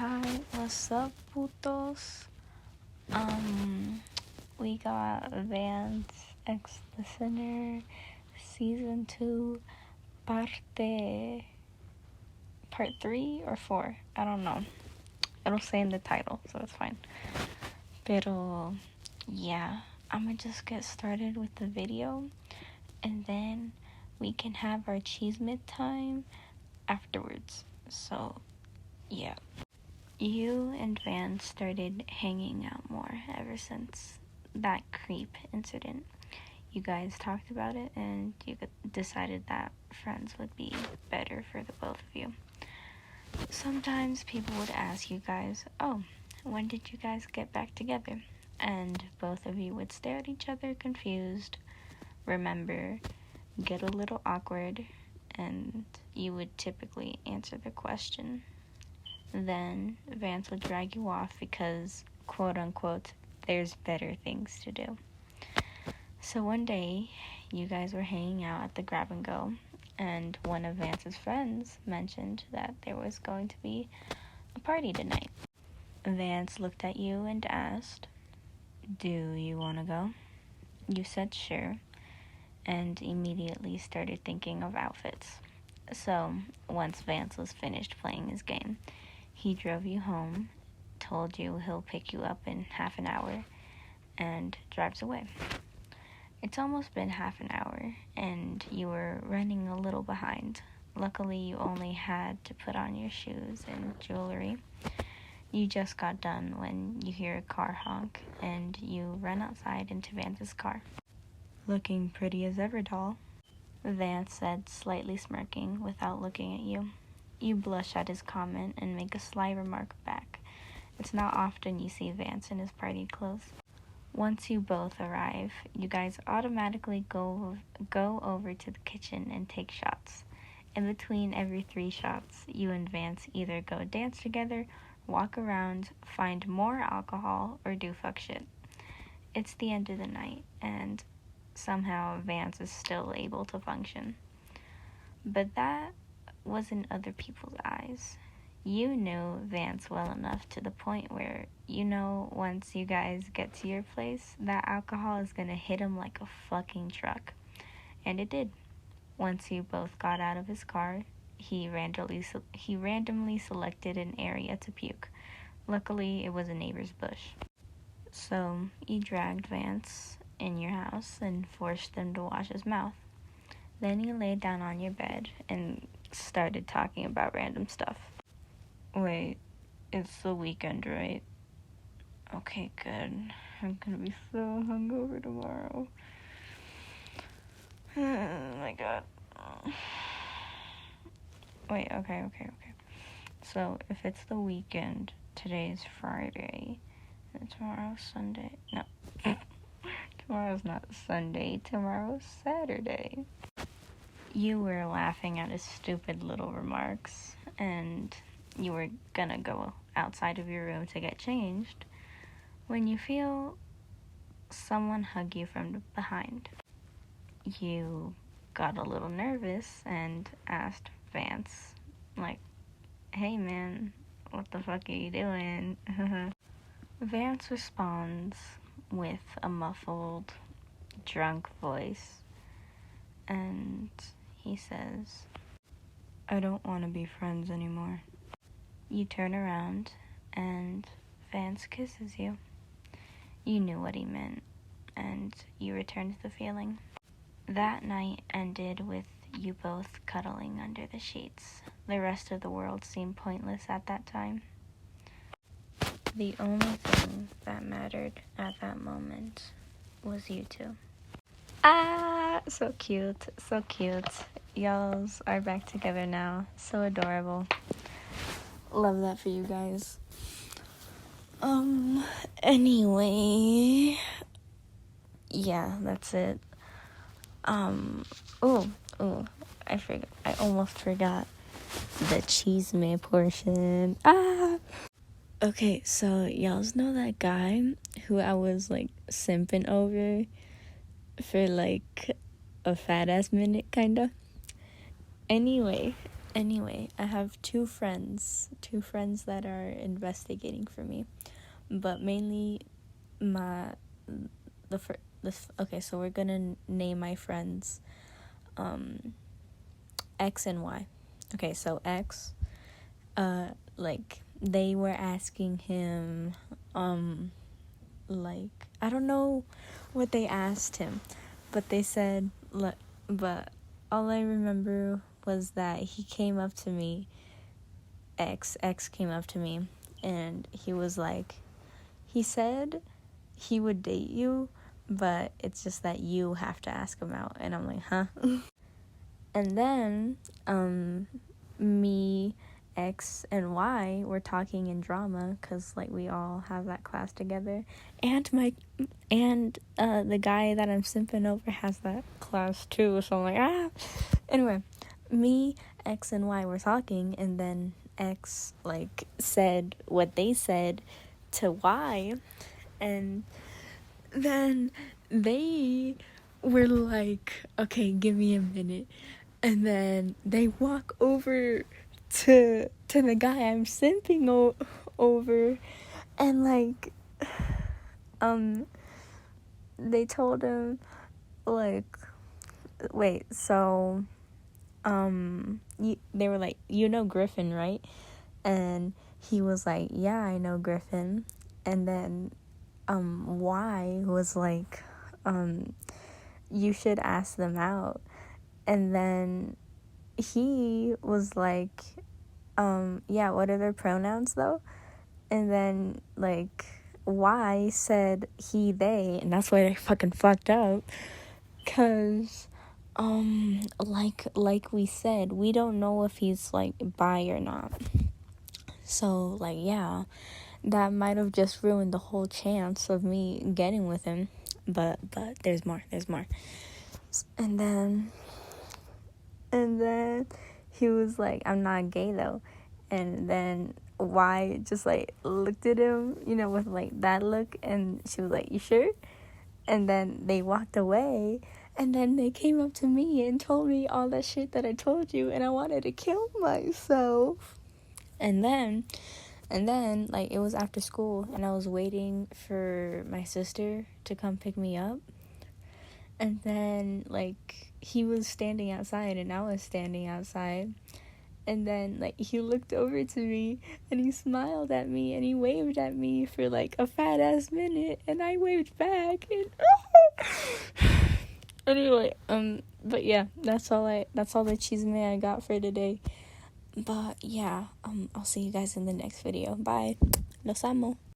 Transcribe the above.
Hi, what's up, putos? We got Vance, ex-listener, season 2, part 3 or 4. I don't know. It'll say in the title, so it's fine. Pero, yeah, I'ma just get started with the video, and then we can have our cheesemate time afterwards. So, yeah. You and Vance started hanging out more ever since that creep incident. You guys talked about it and you decided that friends would be better for the both of you. Sometimes people would ask you guys, oh, when did you guys get back together? And both of you would stare at each other confused, remember, get a little awkward, and you would typically answer the question. Then Vance would drag you off because, quote unquote, there's better things to do. So one day, you guys were hanging out at the grab and go, and one of Vance's friends mentioned that there was going to be a party tonight. Vance looked at you and asked, "Do you want to go?" You said sure, and immediately started thinking of outfits. So, once Vance was finished playing his game, he drove you home, told you he'll pick you up in half an hour, and drives away. It's almost been half an hour, and you were running a little behind. Luckily, you only had to put on your shoes and jewelry. You just got done when you hear a car honk, and you run outside into Vance's car. "Looking pretty as ever, doll," Vance said, slightly smirking without looking at you. You blush at his comment and make a sly remark back. It's not often you see Vance in his party clothes. Once you both arrive, you guys automatically go over to the kitchen and take shots. In between every 3 shots, you and Vance either go dance together, walk around, find more alcohol, or do fuck shit. It's the end of the night, and somehow Vance is still able to function. But that was in other people's eyes. You knew Vance well enough to the point where you know once you guys get to your place, that alcohol is gonna hit him like a fucking truck. And it did. Once you both got out of his car, he randomly selected an area to puke. Luckily, it was a neighbor's bush. So, you dragged Vance in your house and forced him to wash his mouth. Then you laid down on your bed and started talking about random stuff. "Wait, it's the weekend, right? Okay, good. I'm gonna be so hungover tomorrow. Oh my god. Wait, okay. So, if it's the weekend, today's Friday, and tomorrow's Sunday. No. Tomorrow's not Sunday, tomorrow's Saturday." You were laughing at his stupid little remarks, and you were gonna go outside of your room to get changed when you feel someone hug you from behind. You got a little nervous and asked Vance, like, "Hey man, what the fuck are you doing?" Vance responds with a muffled, drunk voice, and he says, "I don't want to be friends anymore." You turn around, and Vance kisses you. You knew what he meant, and you returned to the feeling. That night ended with you both cuddling under the sheets. The rest of the world seemed pointless at that time. The only thing that mattered at that moment was you two. Ah, so cute. Y'alls are back together now. So adorable. Love that for you guys. Anyway, yeah, that's it. I almost forgot the cheesemate portion. Okay, so y'all know that guy who I was like simping over for like a fat ass minute, kinda? Anyway, Anyway, I have two friends that are investigating for me, but mainly my okay, so we're gonna name my friends X and Y. Okay, so X, like they were asking him, like I don't know what they asked him, but they said, but all I remember was that he came up to me. X came up to me, and he was like, he said he would date you, but it's just that you have to ask him out. And I'm like, huh? And then me, X, and Y were talking in drama, because like we all have that class together, and the guy that I'm simping over has that class too, so I'm like, ah. Anyway, me, X, and Y were talking, and then X like said what they said to Y, and then they were like, okay, give me a minute. And then they walk over to the guy I'm simping over, and like they told him, like, wait, so they were like, you know Griffin, right? And he was like, yeah, I know Griffin. And then Y was like, you should ask them out. And then he was like, yeah, what are their pronouns though? And then like Y said he, they, and that's why they fucking fucked up. Cause like we said, we don't know if he's like bi or not. So like, yeah, that might have just ruined the whole chance of me getting with him. But there's more. And then he was like, I'm not gay though. And then Y just like looked at him, with like that look, and she was like, you sure? And then they walked away, and then they came up to me and told me all that shit that I told you, and I wanted to kill myself. And then like it was after school, and I was waiting for my sister to come pick me up. And then like he was standing outside and I was standing outside. And then like he looked over to me and he smiled at me and he waved at me for like a fat ass minute, and I waved back, and anyway, but yeah, that's all the chisme I got for today. But yeah, I'll see you guys in the next video. Bye. Los amo.